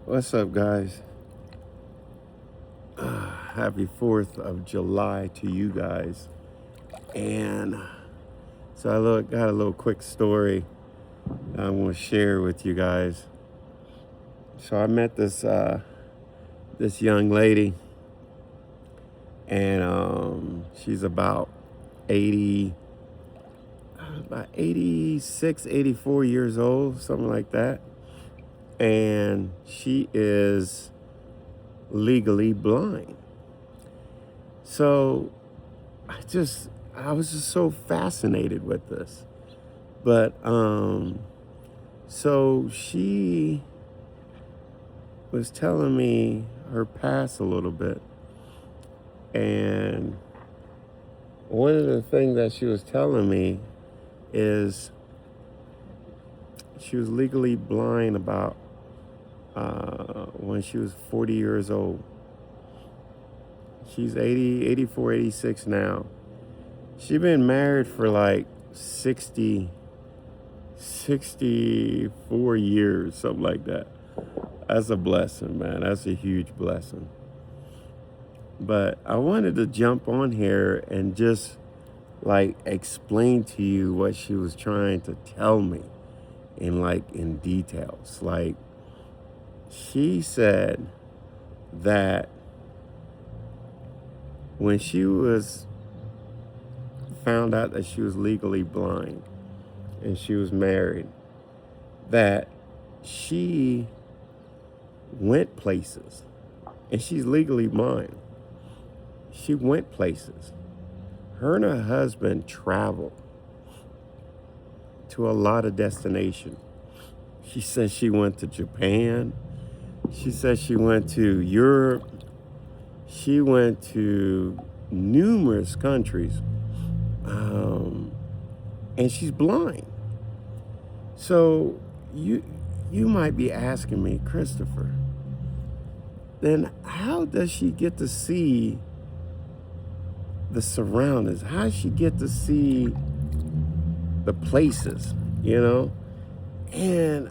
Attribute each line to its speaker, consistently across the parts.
Speaker 1: What's up, guys? Happy 4th of July to you guys. And so got a little quick story I want to share with you guys. So I met this young lady, and she's about 80, about 86, 84 years old, something like that. And she is legally blind. So I was just so fascinated with this. But so she was telling me her past a little bit. And one of the things that she was telling me is she was legally blind about when she was 40 years old. She's 80, 84, 86 now. She's been married for like 64 years, something like that. That's a blessing, man. That's a huge blessing. But I wanted to jump on here and just like explain to you what she was trying to tell me in details. Like, she said that when she was found out that she was legally blind and she was married, that she went places, and she's legally blind. She went places. Her and her husband traveled to a lot of destinations. She said she went to Japan. She said she went to Europe. She went to numerous countries. And she's blind. So you might be asking me, Christopher, then how does she get to see the surroundings? How does she get to see the places, And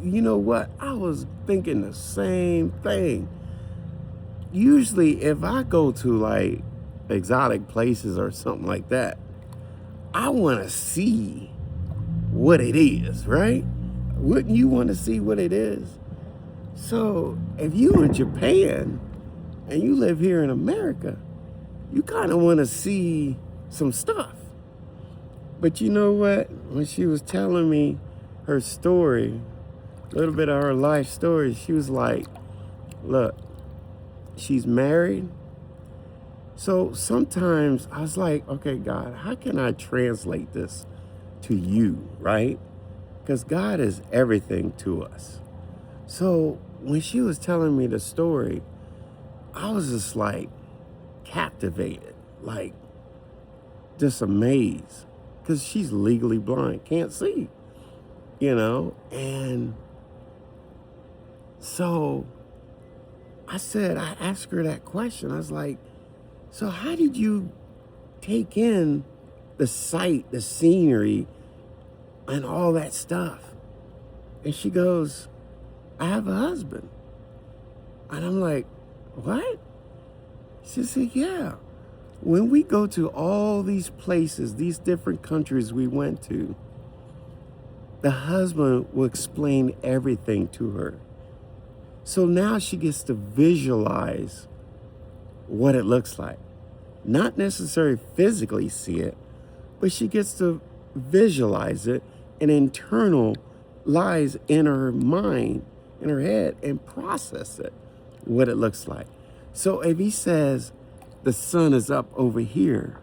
Speaker 1: you know what? I was thinking the same thing. Usually if I go to like exotic places or something like that, I want to see what it is, right? Wouldn't you want to see what it is? So if you in Japan and you live here in America, you kind of want to see some stuff. But you know what? When she was telling me her story, a little bit of her life story, she was like, look, she's married. So sometimes I was like, okay, God, how can I translate this to you, right? Because God is everything to us. So when she was telling me the story, I was just like captivated, like just amazed, because she's legally blind, can't see, And so I asked her that question. I was like, so how did you take in the sight, the scenery, and all that stuff? And she goes, I have a husband. And I'm like, what? She said, yeah. When we go to all these places, these different countries we went to, the husband will explain everything to her. So now she gets to visualize what it looks like. Not necessarily physically see it, but she gets to visualize it and internalize in her mind, in her head, and process it, what it looks like. So if he says the sun is up over here,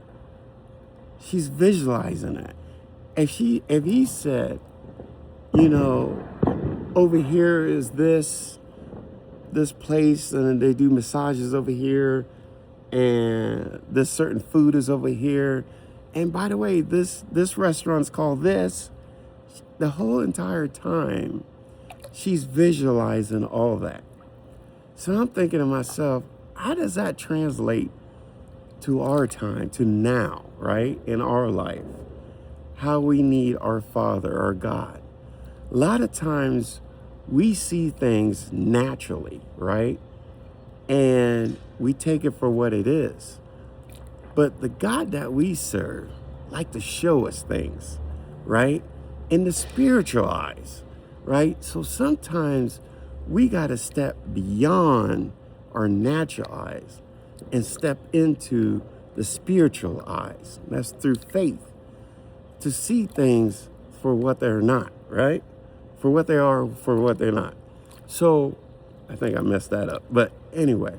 Speaker 1: she's visualizing that. If he said, over here is this place, and they do massages over here, and this certain food is over here, and by the way, this restaurant's called this. The whole entire time, she's visualizing all that. So I'm thinking to myself, how does that translate to our time, to now, right? In our life, how we need our Father, our God. A lot of times we see things naturally, right? And we take it for what it is. But the God that we serve like to show us things, right? In the spiritual eyes, right? So sometimes we got to step beyond our natural eyes and step into the spiritual eyes. That's through faith, to see things for what they're not, right? For what they are, for what they're not. So I think I messed that up. But anyway,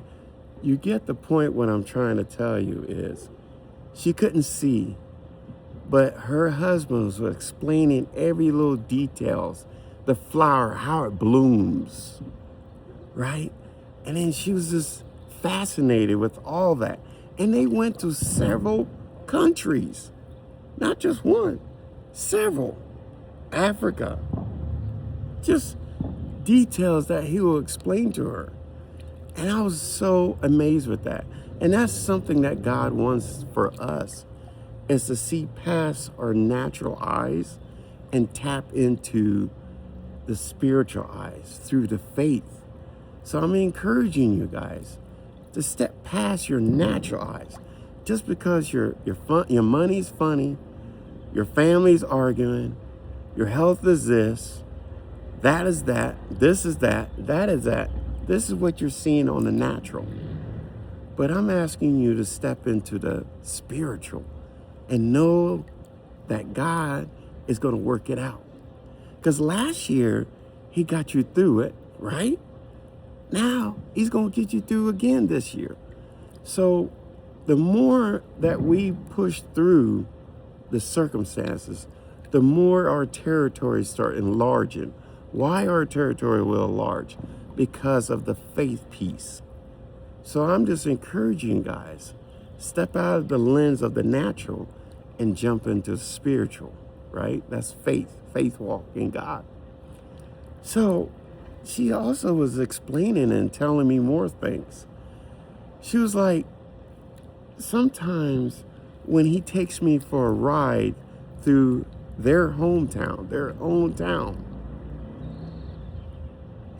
Speaker 1: you get the point. What I'm trying to tell you is she couldn't see, but her husband was explaining every little details, the flower, how it blooms, right? And then she was just fascinated with all that. And they went to several countries, not just one, several. Africa, just details that he will explain to her. And I was so amazed with that. And that's something that God wants for us, is to see past our natural eyes and tap into the spiritual eyes through the faith. So I'm encouraging you guys to step past your natural eyes. Just because your money's funny, your family's arguing, your health is this, that is that, this is that, that is that. This is what you're seeing on the natural. But I'm asking you to step into the spiritual and know that God is going to work it out. Because last year, he got you through it, right? Now, he's going to get you through again this year. So the more that we push through the circumstances, the more our territories start enlarging. Why our territory will enlarge? Because of the faith piece. So I'm just encouraging guys, step out of the lens of the natural and jump into the spiritual, right? That's faith walk in God. So she also was explaining and telling me more things. She was like, sometimes when he takes me for a ride through their hometown, their own town,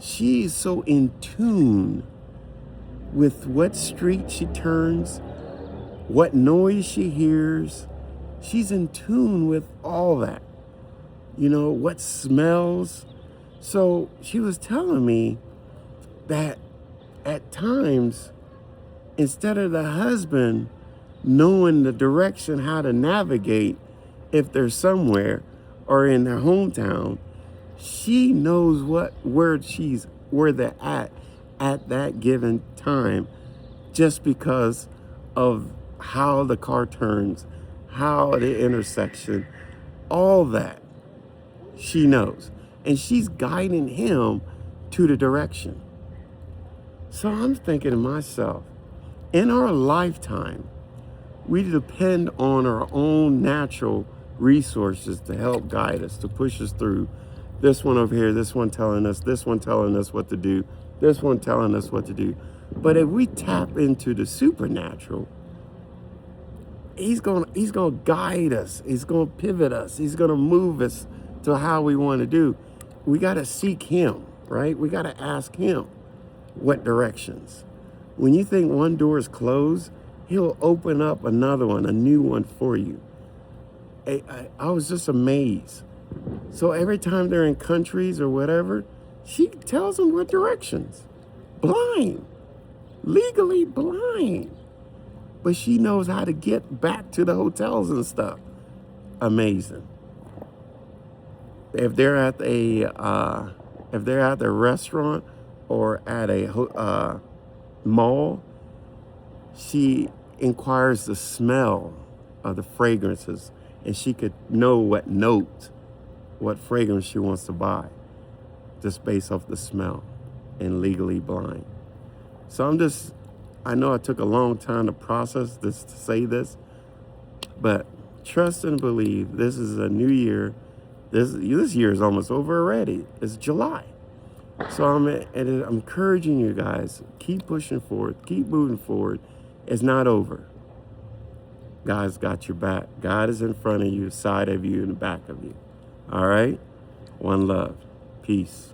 Speaker 1: she's so in tune with what street she turns, what noise she hears. She's in tune with all that, what smells. So she was telling me that at times, instead of the husband knowing the direction, how to navigate, if they're somewhere or in their hometown, she knows where they're at that given time, just because of how the car turns, how the intersection, all that she knows. And she's guiding him to the direction. So I'm thinking to myself, in our lifetime, we depend on our own natural resources to help guide us, to push us through. This one over here, this one telling us, this one telling us what to do, this one telling us what to do. But if we tap into the supernatural, he's gonna guide us. He's gonna pivot us. He's gonna move us to how we want to do. We gotta seek him, right? We gotta ask him what directions. When you think one door is closed, he'll open up another one, a new one for you. I was just amazed. So every time they're in countries or whatever, she tells them what directions. Blind. Legally blind. But she knows how to get back to the hotels and stuff. Amazing. If they're at the restaurant or at a mall, she inquires the smell of the fragrances, and she could know what fragrance she wants to buy, just based off the smell, and legally blind. So I know it took a long time to process this, to say this, but trust and believe. This is a new year. This year is almost over already. It's July. So I'm encouraging you guys, keep pushing forward, keep moving forward. It's not over. God's got your back. God is in front of you, side of you, and the back of you. All right? One love. Peace.